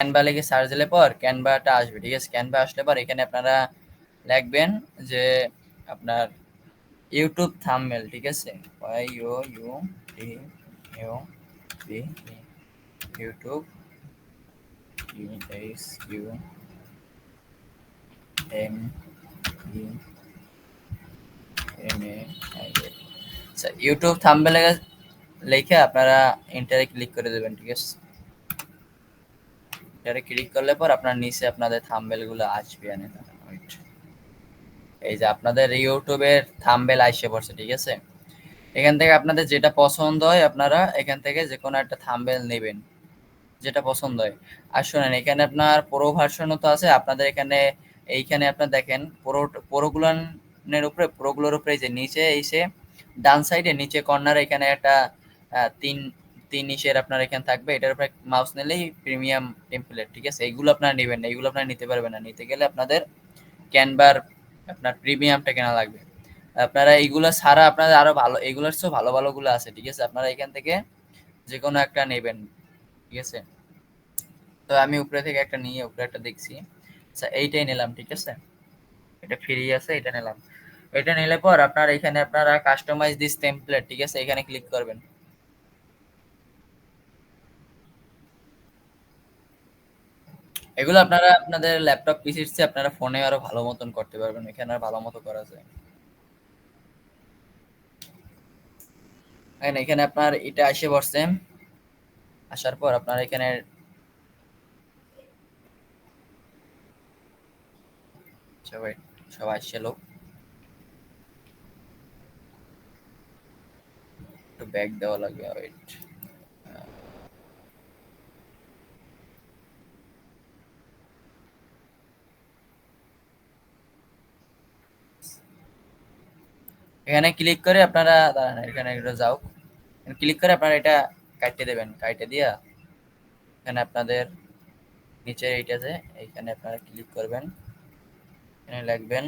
Canva লিখে search দিলে পর ক্যানভাটা আসবে, ঠিক আছে। ক্যানভা আসলে পর এখানে আপনারা লিখবেন যে আপনার ইউটিউব থাম্বনেল, ঠিক আছে। Y U U T U B YouTube E S U M E M A I L. আচ্ছা, ইউটিউব থাম্বনেল লিখে আপনারা এন্টারে ক্লিক করে দেবেন, ঠিক আছে। এন্টারে ক্লিক করলে পর আপনার নিচে আপনাদের থাম্বনেল গুলো আসবে। এই যে আপনাদের ইউটিউবের থাম্বনেল আইসে পড়ছে, ঠিক আছে। এখান থেকে আপনাদের যেটা পছন্দ হয় আপনারা এখান থেকে যে কোনো একটা থাম্বনেল নেবেন, যেটা পছন্দ হয়। আর শোনেন, এখানে আপনার প্রো ভার্সনও তো আছে আপনাদের এখানে। এইখানে আপনার দেখেন প্রোগুলোর উপরে, প্রোগুলোর উপরে যে নিচে এসে ডান সাইডে নিচে কর্নারে এখানে একটা তিন তিন ইসের আপনার এখানে থাকবে। এটার উপরে মাউস নিলেই প্রিমিয়াম টেমপ্লেট, ঠিক আছে। এইগুলো আপনারা নেবেন না, এইগুলো আপনারা নিতে পারবেন না। নিতে গেলে আপনাদের ক্যানভার আপনার প্রিমিয়ামটা কেনা লাগবে। আপনারা এইগুলো ছাড়া আপনাদের আরো ভালো, এগুলোর চেয়েও ভালো ভালো গুলো আছে, ঠিক আছে। আপনারা এখান থেকে যে কোনো একটা নেবেন, ঠিক আছে। তো আমি উপরে থেকে একটা নিয়ে উপরে একটা দেখছি। আচ্ছা, এইটাই নিলাম, ঠিক আছে। এটা ফ্রি আছে, এটা নিলাম। এটা নিলে পর আপনার এখানে আপনারা কাস্টমাইজ দিস টেমপ্লেট, ঠিক আছে, এখানে ক্লিক করবেন। এগুলো আপনারা আপনাদের ল্যাপটপ পিসির চেয়ে আপনারা ফোনে আরো ভালো মতন করতে পারবেন, এখানে আর ভালো মতো করা যায়। এখানে আপনার এটা এসে পড়ছে। আসার পর আপনার এখানে সবাই সবাই আসছে লোক, একটু ব্যাক দেওয়া লাগবে, ওয়েট। এখানে ক্লিক করে আপনারা দাঁড়ান, এখানে একটু যাও। ক্লিক করে আপনারা এটা কাটতে দেবেন, কাটতে দিয়া এখানে আপনাদের নিচে এইটাতে এইখানে আপনারা ক্লিক করবেন। এখানে লিখবেন,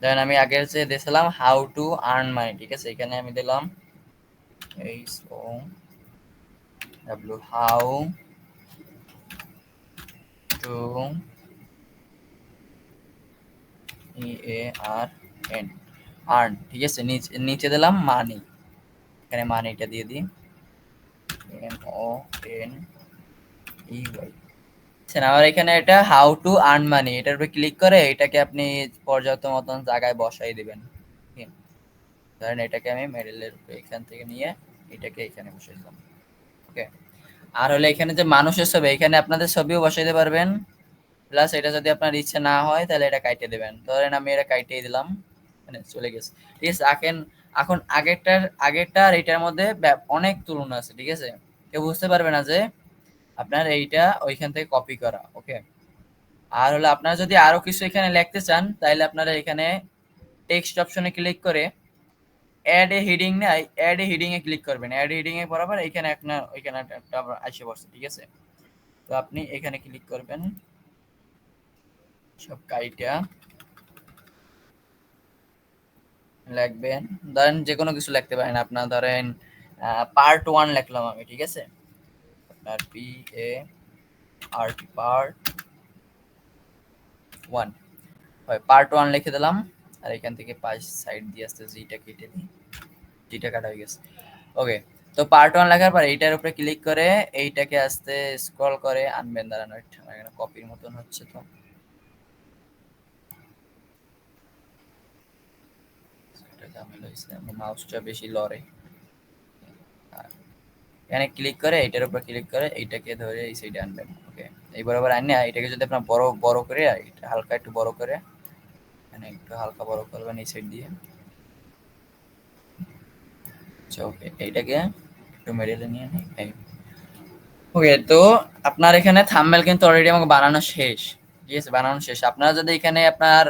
ধরেন আমি আগে যে দিয়েছিলাম হাউ টু আর্ন মানি, ঠিক আছে। এখানে আমি দিলাম H O W, how to E A R N, earn, ঠিক আছে। নিচে নিচে দিলাম মানি, এখানে মানিটা দিয়ে দিই, M O N E Y. আমার এখানে এটা হাউ টু আর্ন মানি, এটার উপরে ক্লিক করে এটাকে আপনি পর্যাপ্ত মতন জায়গায় বসাই দিবেন। ধরেন এটাকে আমি মেডেলের উপরে এখান থেকে নিয়ে এটাকে এখানে বসাই দিলাম, ওকে। আর হলে এখানে যে মানুষের ছবি, এখানে আপনাদের ছবিও বসাইতে পারবেন। প্লাস এটা যদি আপনার ইচ্ছে না হয় তাহলে এটা কাইটে দেবেন। ধরেন আমি এটা কাইটেই দিলাম, মানে চলে গেছে, ঠিক আছে। এখন এখন আগেরটার এটার মধ্যে অনেক তুলনা আছে, ঠিক আছে। কেউ বুঝতে পারবে না যে আপনার এইটা ওইখান থেকে কপি করা, ওকে। আর হলো আপনারা যদি আরো কিছু এখানে লিখতে চান তাহলে আপনারা এখানে টেক্সট অপশনে ক্লিক করে অ্যাড এ হেডিং নাই, অ্যাড এ হেডিং এ ক্লিক করবেন। অ্যাড হেডিং এ বরাবর এখানে আপনার ওইখানে একটা আসে পড়ছে, ঠিক আছে। তো আপনি এখানে ক্লিক করবেন, সব কাইটা লিখবেন। ধরেন যে কোনো কিছু লিখতে পারেন, আপনার ধরেন পার্ট 1 লিখলাম আমি, ঠিক আছে। আপনার P A R T, part 1, হয় পার্ট 1 লিখে দিলাম। আর এখান থেকে পাশ সাইড দিয়ে আসতে জিটা কেটে দিই, জিটা কাটা হয়ে গেছে, ওকে। তো পার্ট 1 লেখার পর এইটার উপরে ক্লিক করে এইটাকে আস্তে স্ক্রল করে আনবেন। দাঁড়ানো, এখানে কপির মতন হচ্ছে, তো এটা ঝামেলা হয়েছে, আমার মাউসটা বেশি লড়ে। এখানে ক্লিক করে এটার উপর ক্লিক করে এইটাকে ধরে এই সাইডে আনবেন, ওকে। এই বরাবর আনে এটাকে যদি আপনার বড় বড় করে এটা হালকা একটু বড় করে, মানে একটু হালকা বড় করবেন এই সাইড দিয়ে, আচ্ছা, ওকে। এইটাকে একটু মেরে নিয়ে এই, ওকে। তো আপনার এখানে থাম্বনেল কিন্তু অলরেডি আমাকে বানানো শেষ, ঠিক আছে, বানানো শেষ। আপনারা যদি এখানে আপনার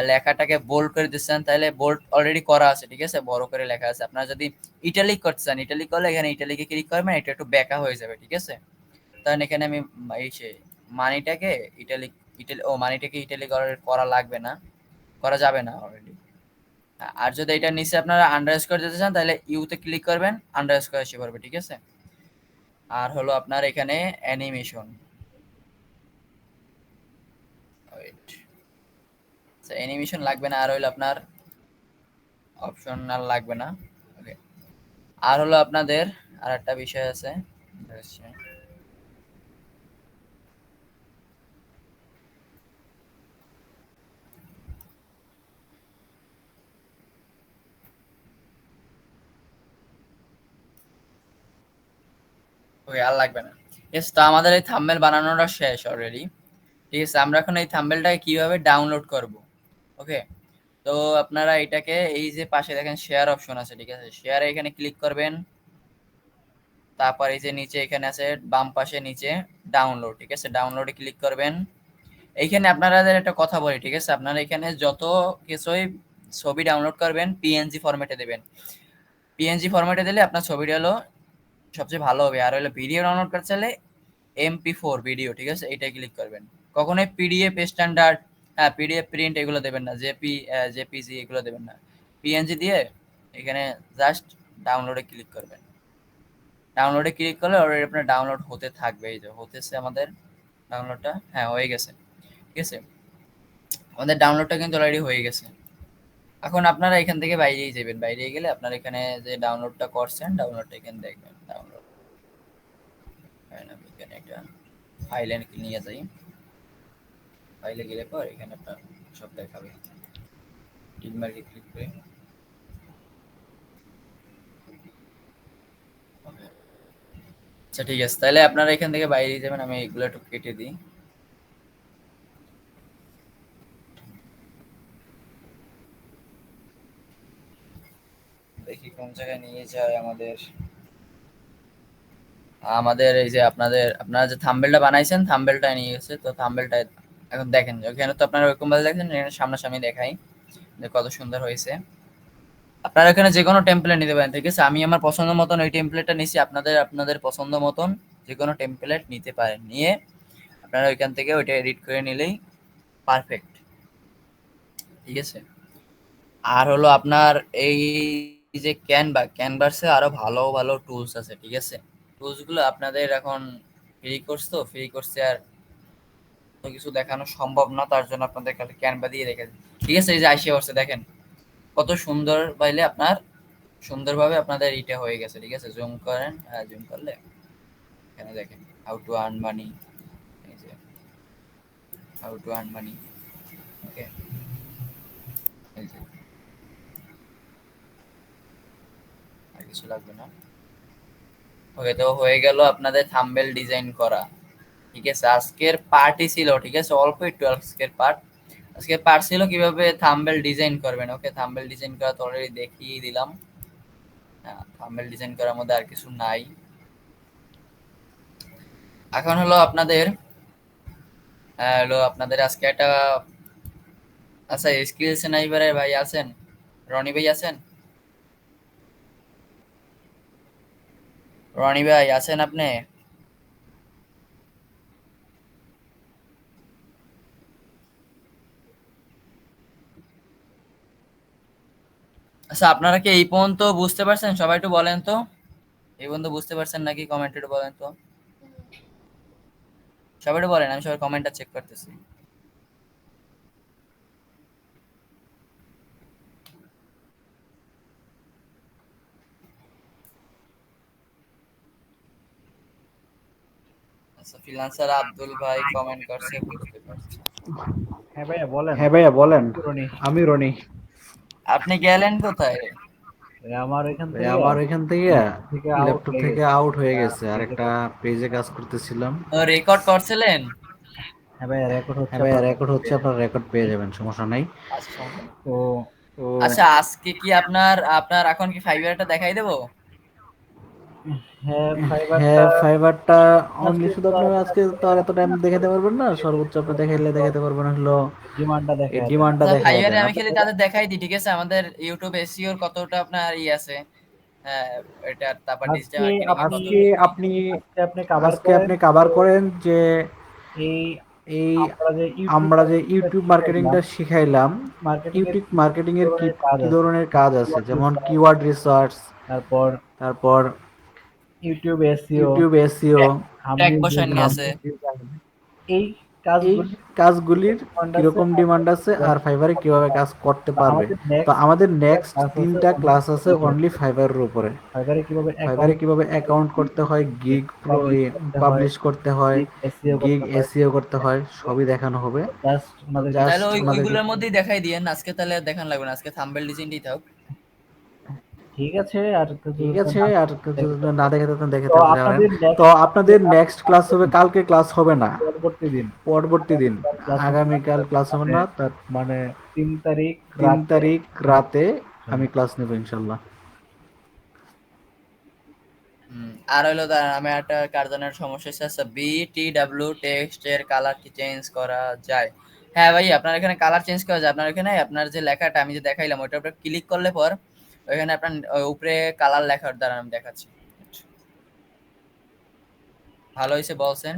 লেখাটাকে বোল্ড করে দিচ্ছেন তাহলে বোল্ড অলরেডি করা আছে, ঠিক আছে, বড় করে লেখা আছে। আপনারা যদি ইটালিক করতে চান, ইটালিক করলে এখানে ইটালিকে ক্লিক করবেন, এটা একটু বেঁকা হয়ে যাবে, ঠিক আছে। তখন এখানে আমি এই সে মানিটাকে ইটালিক, মানিটাকে ইটালিক করা লাগবে না, করা যাবে না অলরেডি। আর যদি এটা নিচে আপনারা আন্ডারস্কোর দিতে চান তাহলে ইউতে ক্লিক করবেন, আন্ডারস্কোর এসে পড়বে, ঠিক আছে। আর হলো আপনার এখানে অ্যানিমেশন, অ্যানিমেশন লাগবে না, আর হইলো আপনার অপশন আর লাগবে না। ওকে, আর হলো আপনাদের আর একটা বিষয় আছে। ওকে, আর লাগবে না। ইয়েস, তো আমাদের এই থাম্বনেল বানানোটা শেষ অলরেডি। ঠিক আছে, আমরা এখন এই থাম্বনেলটাকে কিভাবে ডাউনলোড করব। ওকে, তো আপনারা এটাকে এই যে পাশে দেখেন শেয়ার অপশন আছে, ঠিক আছে, শেয়ারে এখানে ক্লিক করবেন। তারপর এই যে নিচে এখানে আছে বাম পাশে নিচে ডাউনলোড, ঠিক আছে, ডাউনলোডে ক্লিক করবেন। এইখানে আপনাদের একটা কথা বলি, ঠিক আছে, আপনারা এখানে যত কিছুই ছবি ডাউনলোড করবেন পিএনজি ফরম্যাটে দেবেন। পিএনজি ফরম্যাটে দিলে আপনার ছবিটা হলো সবচেয়ে ভালো হবে। আর হলো ভিডিও ডাউনলোড করতে চাইলে MP4 ভিডিও, ঠিক আছে, এটাই ক্লিক করবেন। কখনোই পিডিএফ স্ট্যান্ডার্ড, হ্যাঁ পিডিএফ প্রিন্ট এগুলো দেবেন না, জেপিজি এগুলো দেবেন না। পিএনজি দিয়ে এখানে জাস্ট ডাউনলোডে ক্লিক করবেন। ডাউনলোডে ক্লিক করলে অলরেডি আপনার ডাউনলোড হতে থাকবে। এই যে হতেছে আমাদের ডাউনলোডটা, হ্যাঁ হয়ে গেছে, ঠিক আছে, আমাদের ডাউনলোডটা কিন্তু অলরেডি হয়ে গেছে। এখন আপনারা এখান থেকে বাইরেই যাবেন, বাইরে গেলে আপনার এখানে যে ডাউনলোডটা করছেন ডাউনলোডটা এখানে দেখবেন। ডাউনলোড আমি এখানে একটা ফাইলে নিয়ে যাই, ফাইলে গেলে পর এখানে আপনার সব দেখাবে। টিক মার্কে ক্লিক করে okay. আচ্ছা ঠিক আছে, তাহলে আপনারা এখান থেকে বাইরে যাবেন। আমি এগুলো একটু কেটে দিই। দেখি কোন জায়গায় নিয়ে যায় আমাদের। আমাদের এই যে আপনারা যে থাম্বনেলটা বানাইছেন থাম্বনেলটা নিয়ে গেছে, তো থাম্বনেলটা এখন দেখেন ওখানে তো আপনারা ওরকম ভাবে দেখেন, এখানে সামনাসামনি দেখাই যে কত সুন্দর হয়েছে। আপনারা এখানে যে কোনো টেমপ্লেট নিতে পারেন, ঠিক আছে, আমি আমার পছন্দ মতন ওই টেমপ্লেটটা নিছি। আপনাদের আপনাদের পছন্দ মতন যে কোনো টেমপ্লেট নিতে পারেন, নিয়ে আপনারা ওইখান থেকে ওইটা এডিট করে নিলেই পারফেক্ট, ঠিক আছে। আর হলো আপনার এই যে ক্যানভাসে আরো ভালো ভালো টুলস আছে, ঠিক আছে। টুলস গুলো আপনাদের এখন ফ্রি কোর্স, তো ফ্রি কোর্সে আর কিছু দেখানো সম্ভব না, তার জন্য আপনাদের খালি ক্যানভা দিয়ে রেখে দিই, ঠিক আছে। এই যে আইসিয়া করছে দেখেন কত সুন্দর, পাইলে আপনার সুন্দরভাবে আপনাদের এটা হয়ে গেছে, ঠিক আছে। জুম করেন, জুম করলে এখানে দেখেন হাউ টু আর্ন মানি, এই যে হাউ টু আর্ন মানি। ওকে, এই যে আর কিছু লাগবে না। ওকে, তো হয়ে গেল আপনাদের থাম্বনেল ডিজাইন করা, ঠিক আছে। আজকের পার্টই ছিল, ঠিক আছে, অল্প একটু আজকের পার্ট। আজকের পার্ট ছিল কিভাবে থাম্বনেল ডিজাইন করবেন। ওকে, থাম্বনেল ডিজাইন করা তো অলরেডি দেখিয়ে দিলাম। থাম্বনেল ডিজাইন করার মধ্যে আর কিছু নাই। এখন হলো আপনাদের আজকে একটা, আচ্ছা স্কিল স্নাইপারের ভাই আছেন, রনি ভাই আছেন, রনি ভাই আছেন আপনি? আচ্ছা আপনারা কি এই পর্যন্ত বুঝতে পারছেন? সবাই একটু বলেন তো, এই পর্যন্ত বুঝতে পারছেন নাকি? কমেন্টে একটু বলেন তো, সবাই একটু বলেন, আমি সবার কমেন্টটা চেক করতেছি। আচ্ছা, ফ্রিল্যান্সার আব্দুল ভাই কমেন্ট করছে, বুঝতে পারছি। হ্যাঁ ভাইয়া বলেন। হ্যাঁ ভাইয়া বলেন। রনি, আমি রনি। আপনি গেলেন কোথায়? আমার এখান ভাই থেকে আমার এখান থেকে ল্যাপটপ থেকে আউট ল্যাপটপ হয়ে থেকে গেছে। আউট হয়ে গেছে, পেজে আরেকটা কাজ। পেজে কাজ করতেছিলাম। রেকর্ড করছিলেন? হ্যাঁ ভাইয়া রেকর্ড হচ্ছে, হ্যাঁ ভাইয়া আপনার রেকর্ড রেকর্ড হচ্ছে, পেয়ে আপনার যাবেন। রেকর্ড পেয়ে যাবেন, সমস্যা নাই। আচ্ছা, সমস্যা নেই। তো তো আচ্ছা, আজকে কি আপনার আপনার এখন কি ফাইবারটা দেখাই দেবো? হ্যাঁ হ্যাঁ ফাইবারটা ফাইবারটা অনলি আজকে শুধু তো আর আপনার এত আজকে তো আর এত টাইম দেখাতে পারবেন না, সর্বোচ্চ আপনি দেখাইলে দেখাতে পারবেন হলো ডিমান্ডটা এই দেখায় দেন। ডিমান্ডটা আচ্ছা, দেখাই ফাইবারে দেন আমি আপনি। খালি তাদের দেখাই দিই, ঠিক আছে, আমাদের ইউটিউব এসইওর কতটা আপনার আছে। হ্যাঁ, এটা তারপর ডিজিটাল আজকে মার্কেটিং এর আপনি আজকে কতটুকু কি। আপনি আজকে আপনি কভার আজকে করেন আপনি কভার যে করেন যে এই এই আমরা যে ইউটিউব আমরা যে মার্কেটিংটা ইউটিউব শিখাইলাম, মার্কেটিংটা শিখাইলাম, মার্কেটিং এর ইউটিউব কি মার্কেটিং এর কি ধরনের কাজ কি আছে, ধরনের কাজ আছে, কিওয়ার্ড যেমন রিসার্চ, কিওয়ার্ড রিসার্চ, তারপর তারপর YouTube SEO, YouTube SEO, tag thumbnail বসায়নি ডিজাইন, আছে। এই কাজগুলি কাজগুলির ডিমান্ড আছে কিরকম ডিমান্ড আছে আর ফাইবারে কিভাবে কাজ করতে পারবে। আমাদের তো নেক্সট আমাদের নেক্সট ক্লাস আছে 3টা ক্লাস আছে অনলি ফাইবারের উপরে। ফাইবারে কিভাবে ফাইবারে অ্যাকাউন্ট কিভাবে অ্যাকাউন্ট করতে হয়, গিগ পাবলিশ করতে হয়, পাবলিশ করতে হয়, গিগ এসইও গিগ করতে হয়, এসইও করতে হয়, সবই দেখানো হবে। জাস্ট ওনাদেরকে জাস্ট তাহলে ওনাদেরকে ওইগুলোর মধ্যেই দেখাই দিয়েন, আজকে তাহলে আর দেখান লাগবে না, আজকে থাম্বনেল ডিজাইনটাই থাক। ঠিক আছে। আর কিছু ঠিক আছে, না আর কিছু দেখতে না দেখে থাকতেন দেখে তো থাকতে পারেন। আপনাদের তো আপনাদের নেক্সট ক্লাস হবে, কালকে ক্লাস হবে না, পরবর্তী দিন পরবর্তী দিন ক্লাস আগামীকাল ক্লাস হবে না, তার মানে 3 তারিখ 3 রাতে তারিখ রাতে আমি ক্লাস নেব ইনশাল্লাহ। আর হইলো দাঁড়ান, আমি একটা কার্জনের সমস্যা আছে, BTW টেক্সট এর কালার কি চেঞ্জ করা যায়? হ্যাঁ ভাই, আপনার এখানে কালার চেঞ্জ করা যায়। আপনার এখানে আপনার যে লেখাটা আমি যে দেখাইলাম ওইটার উপরে ক্লিক করলে পর ওইখানে আপনার উপরে কালার লেখার দ্বারা আমি দেখাচ্ছি। ভালো হয়েছে বলছেন।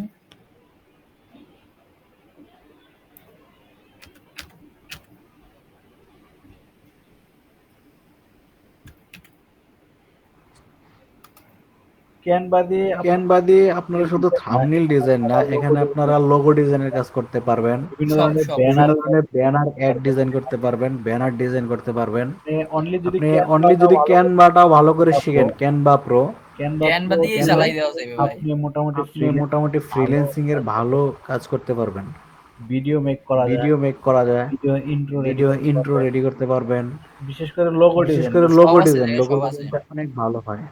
ক্যানভা দিয়ে ক্যানভা দিয়ে আপনারা শুধু থাম্বনেল ডিজাইন না, এখানে আপনারা লোগো ডিজাইনের কাজ করতে পারবেন, বিভিন্ন সব ধরনের সব বিভিন্ন ব্যানার ধরনের ব্যানার অ্যাড ডিজাইন করতে পারবেন, ব্যানার ডিজাইন করতে পারবেন। অনলি যদি আপনি অনলি ক্যানভাটা যদি ভালো ক্যানভাটাও ভালো করে শিখেন, ক্যানভা প্রো, ক্যানভা প্রো দিয়েই দিলে চালাই দেওয়া যাবে ভাই। আপনি মোটামুটি আপনি মোটামুটি ভালো ফ্রিল্যান্সিং এর ভালো কাজ করতে পারবেন। ভিডিও মেক করা যায়, ভিডিও মেক করা যায়, ভিডিও ইন্ট্রো রেডি ভিডিও করতে ইন্ট্রো পারবেন, রেডি করতে পারবেন। বিশেষ করে লোগো বিশেষ ডিজাইন করে সব লোগো আছে, ডিজাইন, লোগো সব আছে। ডিজাইনটা অনেক ভালো হয়।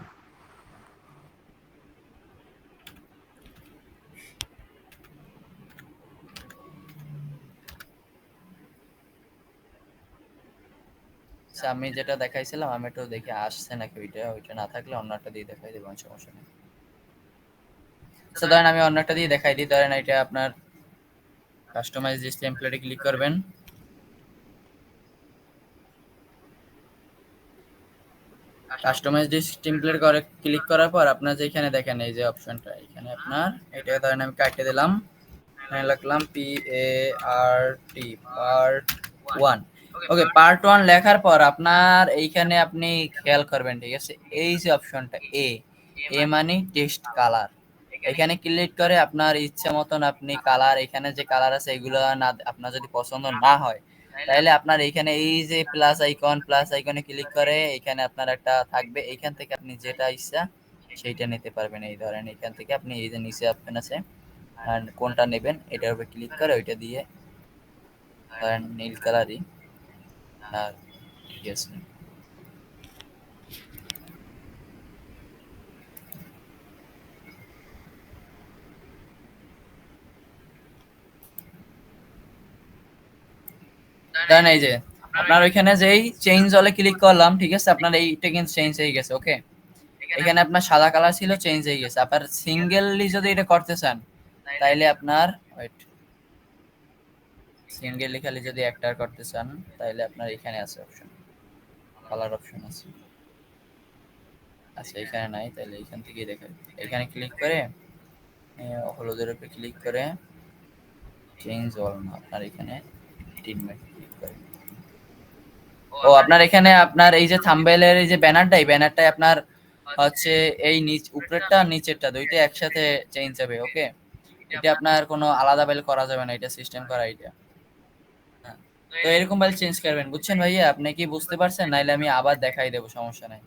আচ্ছা, আমি যেটা দেখাইছিলাম আমি একটু দেখে আসছে নাকি, ওইটা ওইটা না থাকলে অন্য একটা দিয়ে দেখাই দেবো, সমস্যা নেই। আচ্ছা ধরেন আমি অন্য একটা দিয়ে দেখাই দিই, ধরেন এটা আপনার কাস্টমাইজ দিস টেমপ্লেটে ক্লিক করবেন। কাস্টমাইজ দিস টেমপ্লেট করে ক্লিক করার পর আপনার যেখানে দেখেন এই যে অপশনটা, এখানে আপনার এটা ধরেন আমি কাটে দিলাম, এখানে লিখলাম PART পার্ট 1। ওকে, পার্ট 1 লেখার পর আপনার এইখানে আপনি খেয়াল করবেন, ঠিক আছে, এই যে অপশনটা এ, এ মানে টেক্সট কালার, এখানে ক্লিক করে আপনার ইচ্ছা মতন আপনি কালার, এখানে যে কালার আছে এগুলো না আপনার যদি পছন্দ না হয় তাহলে আপনার এইখানে এই যে প্লাস আইকনে ক্লিক করে এখানে আপনার একটা থাকবে, এইখান থেকে আপনি যেটা ইচ্ছা সেইটা নিতে পারবেন। এই ধরেন এখান থেকে আপনি এই যে নিচে অপশন আছে আর কোনটা নেবেন এটার উপর ক্লিক করে ওইটা দিয়ে ধরেন নীল কালারই, আর ঠিক আছে। দেন এই যে আপনার ওইখানে যেই চেঞ্জ হলে ক্লিক করলাম, ঠিক আছে, আপনার এইটা কিন্তু চেঞ্জ হয়ে গেছে। ওকে, এখানে আপনার সাদা কালার ছিল, চেঞ্জ হয়ে গেছে। আপনার সিঙ্গেললি যদি এটা করতে চান তাইলে আপনার ওয়েট, সিঙ্গেললি খালি যদি একটা করতে চান তাইলে আপনার এখানে আছে অপশন, কালার অপশন আছে। আচ্ছা এখানে নাই, তাহলে এখান থেকেই দেখাই। এখানে ক্লিক করে হলুদের উপরে ক্লিক করে চেঞ্জ অল না, আপনার এখানে ট্রিটমেন্ট ক্লিক করে। ও আপনার এখানে আপনার এই যে থাম্বনেলের এই যে ব্যানারটা, এই ব্যানারটাই আপনার হচ্ছে এই উপরেরটা নিচেরটা দুইটা একসাথে চেঞ্জ হবে। ওকে, এটা আপনার কোনো আলাদা বেল করা যাবে না, এটা সিস্টেম করা এটা। হ্যাঁ, তো এরকম বেল চেঞ্জ করবেন, বুঝছেন ভাইয়া? আপনি কি বুঝতে পারছেন? নাইলে আমি আবার দেখাই দেবো, সমস্যা নাই।